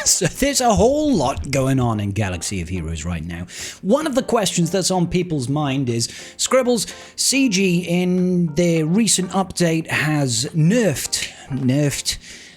So there's a whole lot going on in Galaxy of Heroes right now. One of the questions that's on people's mind is, Scribbles, CG in their recent update has nerfed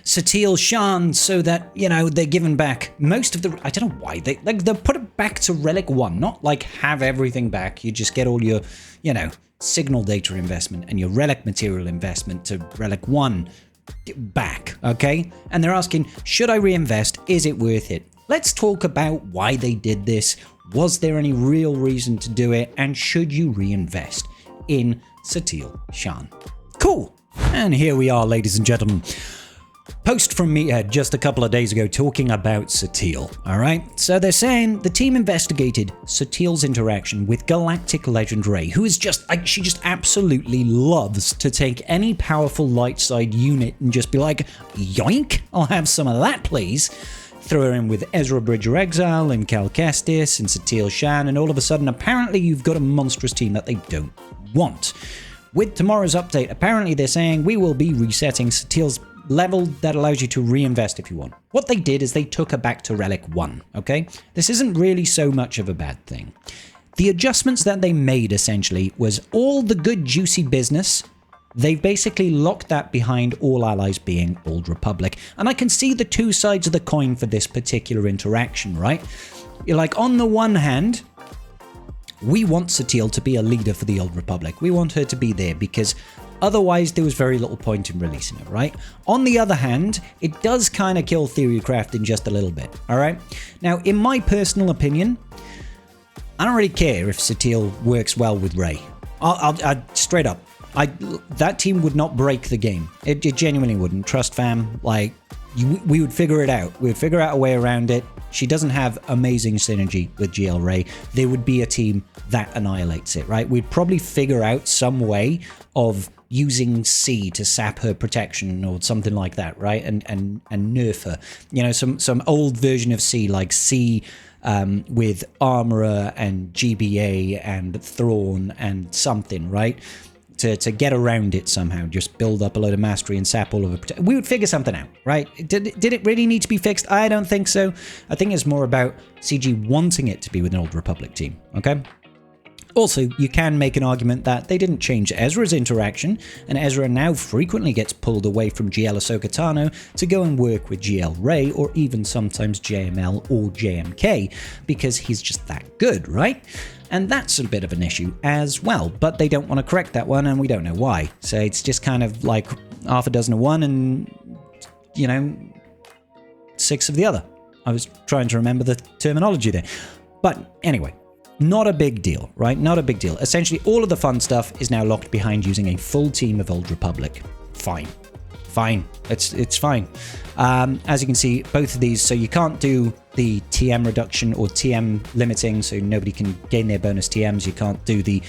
Satil Shan so that, you know, they're giving back most of the... I don't know why. They'll put it back to Relic 1, not like have everything back. You just get all your, you know, signal data investment and your Relic material investment to Relic 1 back, okay? And they're asking, should I reinvest? Is it worth it? Let's talk about why they did this. Was there any real reason to do it? And should you reinvest in Satil Shan? Cool. And here we are, ladies and gentlemen. Post from me just a couple of days ago talking about Satil, alright? So they're saying the team investigated Satil's interaction with Galactic Legend Rey, who is just, she just absolutely loves to take any powerful light side unit and just be like, yoink, I'll have some of that, please. Throw her in with Ezra Bridger Exile and Cal Kestis and Satil Shan, and all of a sudden, apparently you've got a monstrous team that they don't want. With tomorrow's update, apparently they're saying we will be resetting Satil's level that allows you to reinvest if you want. What they did is they took her back to Relic 1, okay? This isn't really so much of a bad thing. The adjustments that they made, essentially, was all the good juicy business. They've basically locked that behind all allies being Old Republic. And I can see the two sides of the coin for this particular interaction, right? You're like, on the one hand, we want Satil to be a leader for the Old Republic. We want her to be there because otherwise there was very little point in releasing her, right? On the other hand, it does kind of kill theory crafting just a little bit, all right? Now, in my personal opinion, I don't really care if Satil works well with Rey. I'll straight up, that team would not break the game. It genuinely wouldn't. Trust fam, like, we would figure it out. We would figure out a way around it. She doesn't have amazing synergy with GL Rey. There would be a team that annihilates it, right? We'd probably figure out some way of using C to sap her protection or something like that, right? And nerf her. You know, some old version of C, like C with Armorer and GBA and Thrawn and something, right? To get around it somehow, just build up a load of mastery and sap all of it. We would figure something out, right? Did it really need to be fixed? I don't think so. I think it's more about CG wanting it to be with an Old Republic team, okay? Also, you can make an argument that they didn't change Ezra's interaction, and Ezra now frequently gets pulled away from GL Ahsoka Tano to go and work with GL Rey, or even sometimes JML or JMK, because he's just that good, right? And that's a bit of an issue as well, but they don't want to correct that one, and we don't know why. So it's just kind of like half a dozen of one and, you know, 6 of the other. I was trying to remember the terminology there. But anyway, not a big deal, right? Not a big deal. Essentially, all of the fun stuff is now locked behind using a full team of Old Republic. Fine. It's fine. As you can see, both of these, so you can't do the TM reduction or TM limiting, so nobody can gain their bonus TMs. You can't do the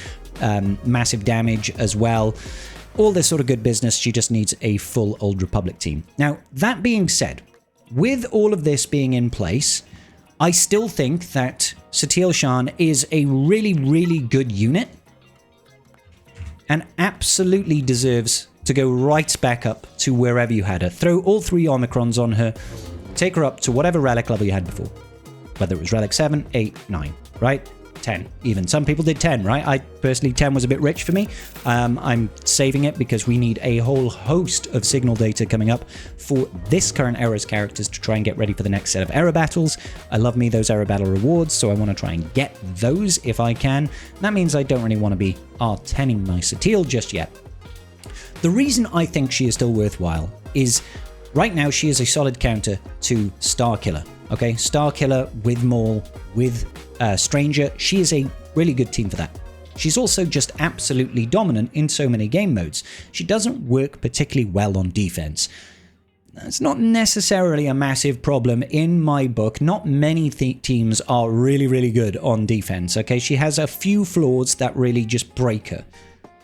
massive damage as well. All this sort of good business. She just needs a full Old Republic team. Now, that being said, with all of this being in place, I still think that Satil Shan is a really, really good unit and absolutely deserves to go right back up to wherever you had her. Throw all 3 Omicrons on her, take her up to whatever relic level you had before. Whether it was relic 7, 8, 9, right? 10 even. Some people did 10, right? I personally, 10 was a bit rich for me. I'm saving it because we need a whole host of signal data coming up for this current era's characters to try and get ready for the next set of era battles. I love me those era battle rewards, so I want to try and get those if I can. That means I don't really want to be R10ing my Satil just yet. The reason I think she is still worthwhile is right now she is a solid counter to Starkiller. Okay, Starkiller with Maul, with Stranger, she is a really good team for that. She's also just absolutely dominant in so many game modes. She doesn't work particularly well on defense. That's not necessarily a massive problem in my book. Not many teams are really, really good on defense, okay? She has a few flaws that really just break her.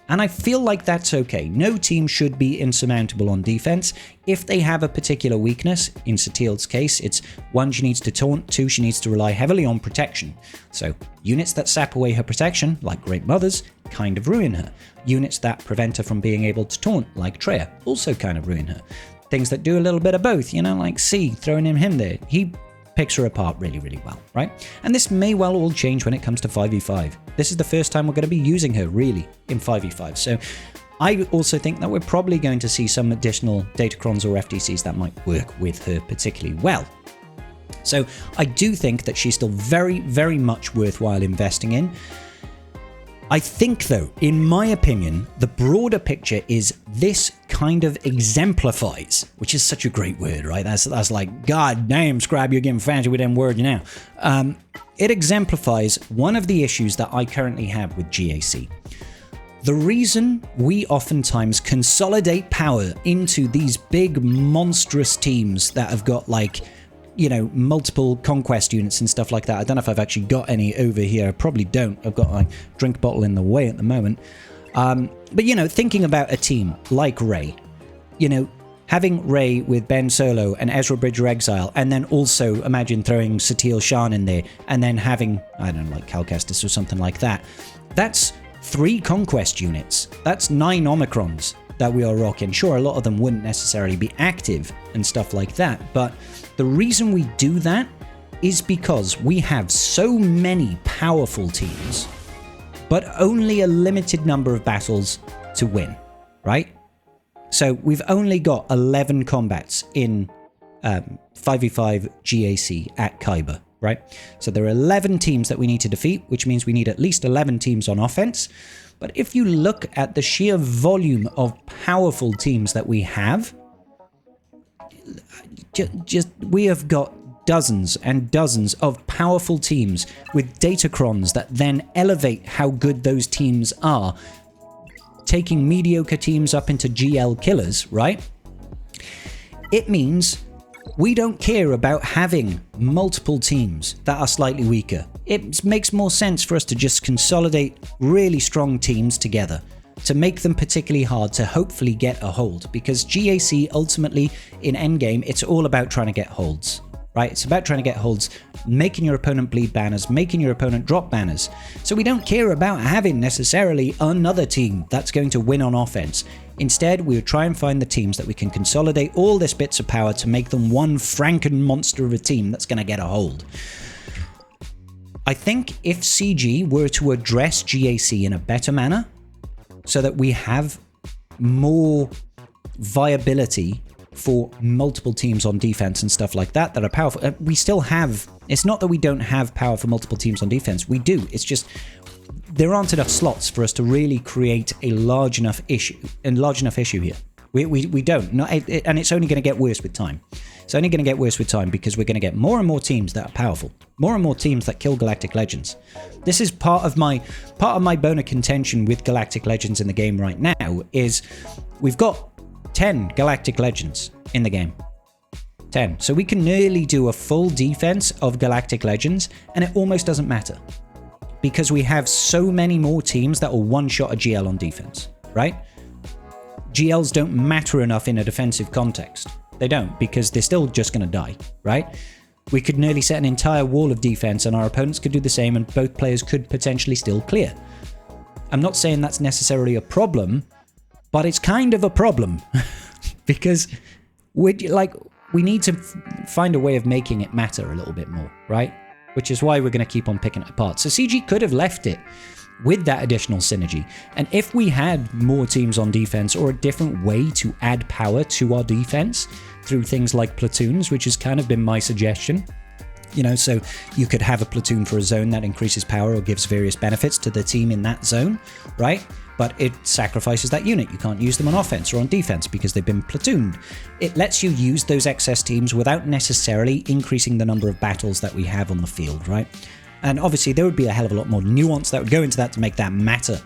And I feel like that's okay. No team should be insurmountable on defense. If they have a particular weakness, in Satil's case, it's 1, she needs to taunt, 2, she needs to rely heavily on protection. So units that sap away her protection, like Great Mothers, kind of ruin her. Units that prevent her from being able to taunt, like Treya, also kind of ruin her. things that do a little bit of both, you know, like C, throwing him there. He picks her apart really, really well, right? And this may well all change when it comes to 5v5. This is the first time we're going to be using her, really, in 5v5. So I also think that we're probably going to see some additional Datacrons or FTCs that might work with her particularly well. So I do think that she's still very, very much worthwhile investing in. I think, though, in my opinion, the broader picture is this kind of exemplifies, which is such a great word, right? That's like, God damn, Scribe, you're getting fancy with them words now. It exemplifies one of the issues that I currently have with GAC. The reason we oftentimes consolidate power into these big monstrous teams that have got like, you know, multiple conquest units and stuff like that. I don't know if I've actually got any over here. I probably don't. I've got my drink bottle in the way at the moment. But, you know, thinking about a team like Rey, you know, having Rey with Ben Solo and Ezra Bridger Exile, and then also imagine throwing Satil Shan in there, and then having, I don't know, like Cal Kestis or something like that. That's 3 conquest units. That's 9 Omicrons that we are rocking. Sure, a lot of them wouldn't necessarily be active and stuff like that, but the reason we do that is because we have so many powerful teams, but only a limited number of battles to win, right? So we've only got 11 combats in 5v5 GAC at Kyber, right? So there are 11 teams that we need to defeat, which means we need at least 11 teams on offense. But if you look at the sheer volume of powerful teams that we have, we have got dozens and dozens of powerful teams with Datacrons that then elevate how good those teams are, taking mediocre teams up into GL killers, right? It means we don't care about having multiple teams that are slightly weaker. It makes more sense for us to just consolidate really strong teams together, to make them particularly hard to hopefully get a hold, because GAC ultimately in endgame, it's all about trying to get holds, right? It's about trying to get holds, making your opponent bleed banners, making your opponent drop banners. So we don't care about having necessarily another team that's going to win on offense. Instead, we would try and find the teams that we can consolidate all this bits of power to make them one Franken monster of a team that's going to get a hold. I think if CG were to address GAC in a better manner, so that we have more viability for multiple teams on defense and stuff like that that are powerful. We still have, it's not that we don't have power for multiple teams on defense. We do. It's just there aren't enough slots for us to really create a large enough issue here. We don't. And it's only going to get worse with time. It's only going to get worse with time because we're going to get more and more teams that are powerful, more and more teams that kill Galactic Legends. This is part of my bone of contention with Galactic Legends in the game right now is we've got 10 Galactic Legends in the game. 10. So we can nearly do a full defense of Galactic Legends and it almost doesn't matter because we have so many more teams that will one-shot a GL on defense, right? GLs don't matter enough in a defensive context. They don't, because they're still just going to die, right? We could nearly set an entire wall of defense and our opponents could do the same and both players could potentially still clear. I'm not saying that's necessarily a problem, but it's kind of a problem because we need to find a way of making it matter a little bit more, right? Which is why we're going to keep on picking it apart. So CG could have left it with that additional synergy. And if we had more teams on defense or a different way to add power to our defense through things like platoons, which has kind of been my suggestion, you know, so you could have a platoon for a zone that increases power or gives various benefits to the team in that zone, right? But it sacrifices that unit. You can't use them on offense or on defense because they've been platooned. It lets you use those excess teams without necessarily increasing the number of battles that we have on the field, right? And obviously there would be a hell of a lot more nuance that would go into that to make that matter.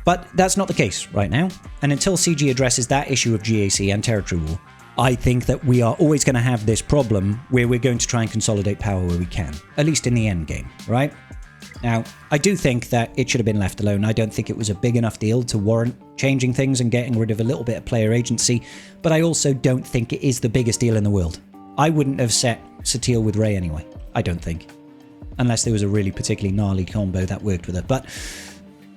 But that's not the case right now. And until CG addresses that issue of GAC and Territory War, I think that we are always going to have this problem where we're going to try and consolidate power where we can, at least in the end game, right? Now, I do think that it should have been left alone. I don't think it was a big enough deal to warrant changing things and getting rid of a little bit of player agency, but I also don't think it is the biggest deal in the world. I wouldn't have set Satil with Rey anyway, I don't think. Unless there was a really particularly gnarly combo that worked with her. But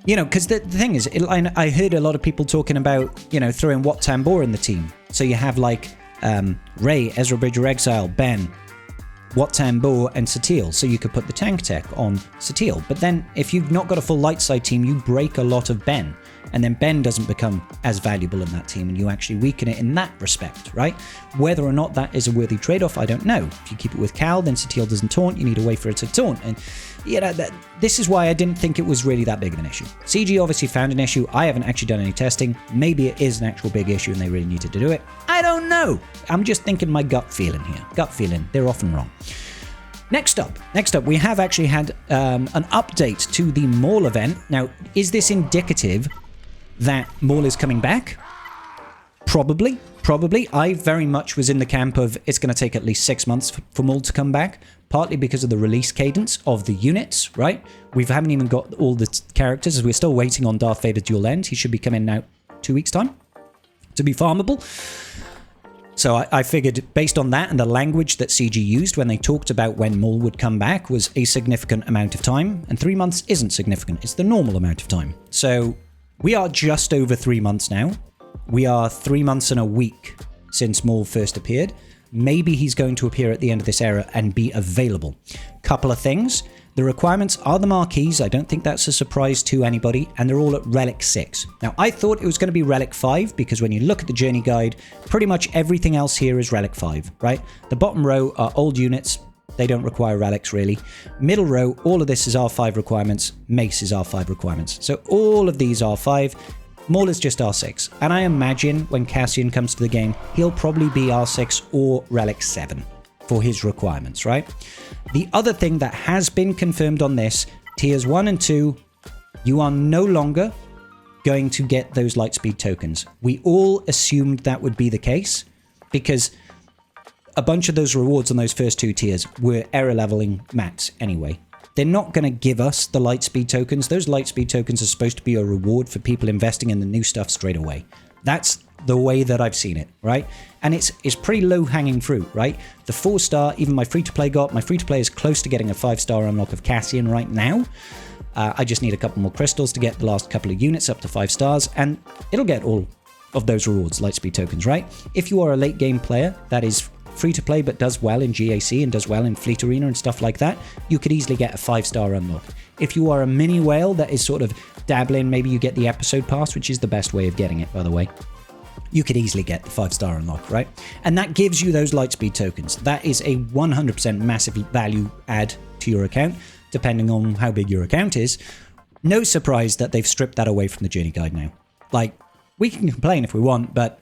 You know, because the thing is, I heard a lot of people talking about, you know, throwing Wat Tambor in the team. So you have like Ray, Ezra Bridger Exile, Ben, Wat Tambor, and Satil. So you could put the tank tech on Satil. But then if you've not got a full light side team, you break a lot of Ben. And then Ben doesn't become as valuable in that team, and you actually weaken it in that respect, right? Whether or not that is a worthy trade-off, I don't know. If you keep it with Cal, then Satil doesn't taunt, you need a way for it to taunt. And, you know, this is why I didn't think it was really that big of an issue. CG obviously found an issue. I haven't actually done any testing. Maybe it is an actual big issue and they really needed to do it. I don't know. I'm just thinking my gut feeling here. Gut feeling. They're often wrong. Next up, we have actually had an update to the Maul event. Now, is this indicative that Maul is coming back? Probably. I very much was in the camp of it's going to take at least 6 months for Maul to come back, partly because of the release cadence of the units, right? We haven't even got all the characters, as we're still waiting on Darth Vader Dual End. He should be coming out 2 weeks' time to be farmable. So I figured, based on that and the language that CG used when they talked about when Maul would come back was a significant amount of time, and 3 months isn't significant. It's the normal amount of time. So we are just over 3 months now. We are 3 months and a week since Maul first appeared. Maybe he's going to appear at the end of this era and be available. Couple of things. The requirements are the marquees. I don't think that's a surprise to anybody. And they're all at Relic 6. Now, I thought it was going to be Relic 5 because when you look at the journey guide, pretty much everything else here is Relic 5, right? The bottom row are old units. They don't require relics, really. Middle row, all of this is R5 requirements. Mace is R5 requirements. So all of these are R5. Maul is just R6. And I imagine when Cassian comes to the game, he'll probably be R6 or Relic 7 for his requirements, right? The other thing that has been confirmed on this, tiers 1 and 2, you are no longer going to get those lightspeed tokens. We all assumed that would be the case because a bunch of those rewards on those first 2 tiers were error leveling mats anyway. They're not going to give us the lightspeed tokens. Those lightspeed tokens are supposed to be a reward for people investing in the new stuff straight away. That's the way that I've seen it, right? And it's pretty low-hanging fruit, right? The 4-star, even my free-to-play got. My free-to-play is close to getting a 5-star unlock of Cassian right now. I just need a couple more crystals to get the last couple of units up to 5 stars, and it'll get all of those rewards, lightspeed tokens, right? If you are a late-game player that is free-to-play but does well in GAC and does well in Fleet Arena and stuff like that, you could easily get a 5-star unlock. If you are a mini whale that is sort of dabbling, maybe you get the episode pass, which is the best way of getting it, by the way. You could easily get the 5-star unlock, right? And that gives you those lightspeed tokens. That is a 100% massive value add to your account, depending on how big your account is. No surprise that they've stripped that away from the journey guide now. Like, we can complain if we want, but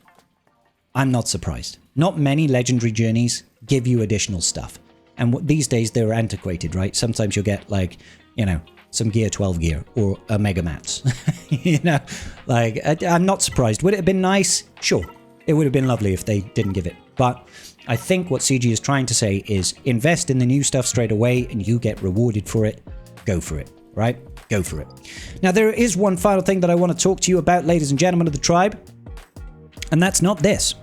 I'm not surprised. Not many legendary journeys give you additional stuff. And these days they're antiquated, right? Sometimes you'll get like, you know, some Gear 12 gear or a Mega Mats. You know, like, I'm not surprised. Would it have been nice? Sure. It would have been lovely if they didn't give it. But I think what CG is trying to say is invest in the new stuff straight away and you get rewarded for it. Go for it, right? Go for it. Now, there is one final thing that I want to talk to you about, ladies and gentlemen of the tribe. And that's not this.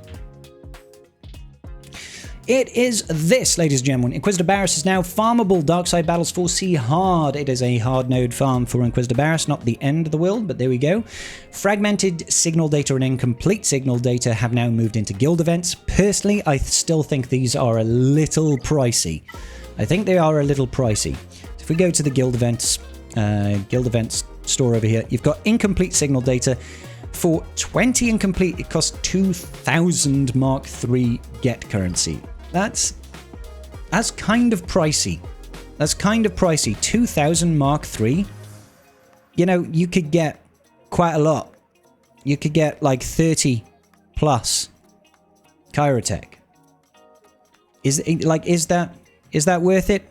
It is this, ladies and gentlemen. Inquisitor Barriss is now farmable. Darkside Battles 4C hard. It is a hard node farm for Inquisitor Barriss. Not the end of the world, but there we go. Fragmented signal data and incomplete signal data have now moved into guild events. Personally, I still think these are a little pricey. I think they are a little pricey. If we go to the guild events store over here, you've got incomplete signal data. For 20 incomplete, it costs 2,000 Mark III get currency. That's kind of pricey. That's kind of pricey. 2,000 Mark III. You know, you could get quite a lot. You could get like 30 plus Chirotech. Is that worth it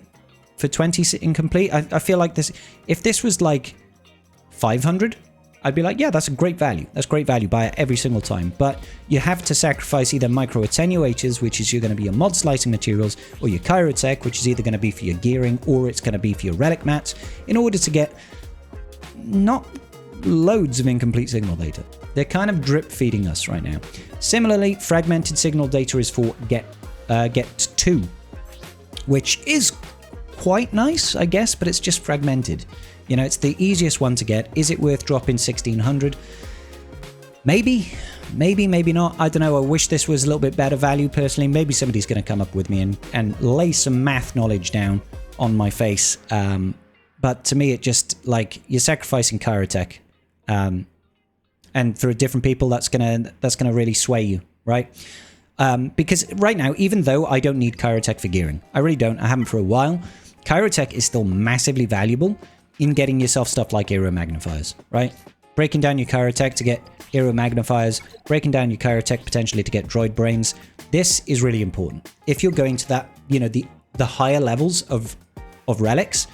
for 20 incomplete? I feel like this. If this was like 500. I'd be like, yeah, that's a great value. That's great value. Buy it every single time. But you have to sacrifice either micro attenuators, which is going to be your mod slicing materials, or your Chirotech, which is either going to be for your gearing, or it's going to be for your relic mats, in order to get not loads of incomplete signal data. They're kind of drip feeding us right now. Similarly, fragmented signal data is for get 2, which is quite nice, I guess, but it's just fragmented. You know, it's the easiest one to get. Is it worth dropping 1600? Maybe, maybe not. I don't know. I wish this was a little bit better value personally. Maybe somebody's going to come up with me and lay some math knowledge down on my face. But to me, it just, like, you're sacrificing Xaereth. And for different people, that's gonna really sway you, right? Because right now, even though I don't need Xaereth for gearing, I really don't. I haven't for a while. Xaereth is still massively valuable in getting yourself stuff like aero magnifiers, right? Breaking down your Xaereth to get aero magnifiers, breaking down your Xaereth potentially to get droid brains. This is really important. If you're going to that, you know, the higher levels of relics,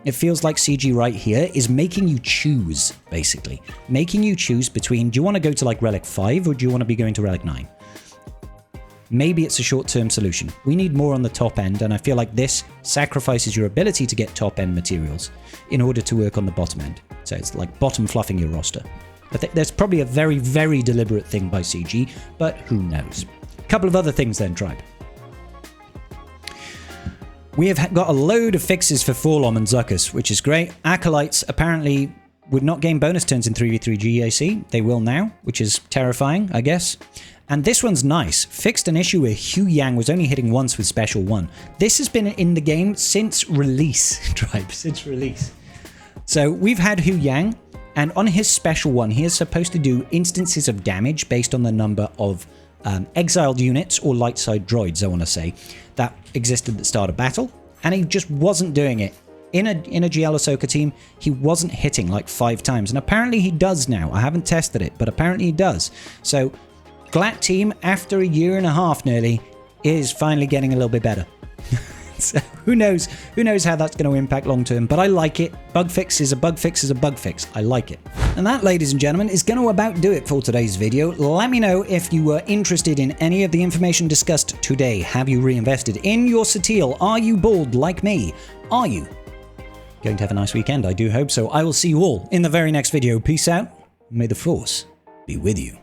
it feels like CG right here is making you choose, basically. Making you choose between, do you want to go to like Relic 5 or do you want to be going to Relic 9? Maybe it's a short-term solution. We need more on the top end, and I feel like this sacrifices your ability to get top-end materials in order to work on the bottom end. So it's like bottom fluffing your roster. There's probably a very, very deliberate thing by CG, but who knows? A couple of other things then, Tribe. We have got a load of fixes for Forlom and Zuckus, which is great. Acolytes apparently would not gain bonus turns in 3v3 GAC. They will now, which is terrifying, I guess. And this one's nice. Fixed an issue where Hu Yang was only hitting once with Special 1. This has been in the game since release, Tribe, since release. So we've had Hu Yang, and on his Special 1, he is supposed to do instances of damage based on the number of exiled units or light side droids, I want to say, that existed at the start of battle, and he just wasn't doing it. In a GL Ahsoka team, he wasn't hitting like 5 times, and apparently he does now. I haven't tested it, but apparently he does. So GLAT team, after a year and a half nearly, is finally getting a little bit better. So who knows how that's going to impact long term, but I like it. Bug fix is a bug fix is a bug fix. I like it. And that, ladies and gentlemen, is going to about do it for today's video. Let me know if you were interested in any of the information discussed today. Have you reinvested in your Satil? Are you bold like me? Are you going to have a nice weekend? I do hope so. I will see you all in the very next video. Peace out. May the Force be with you.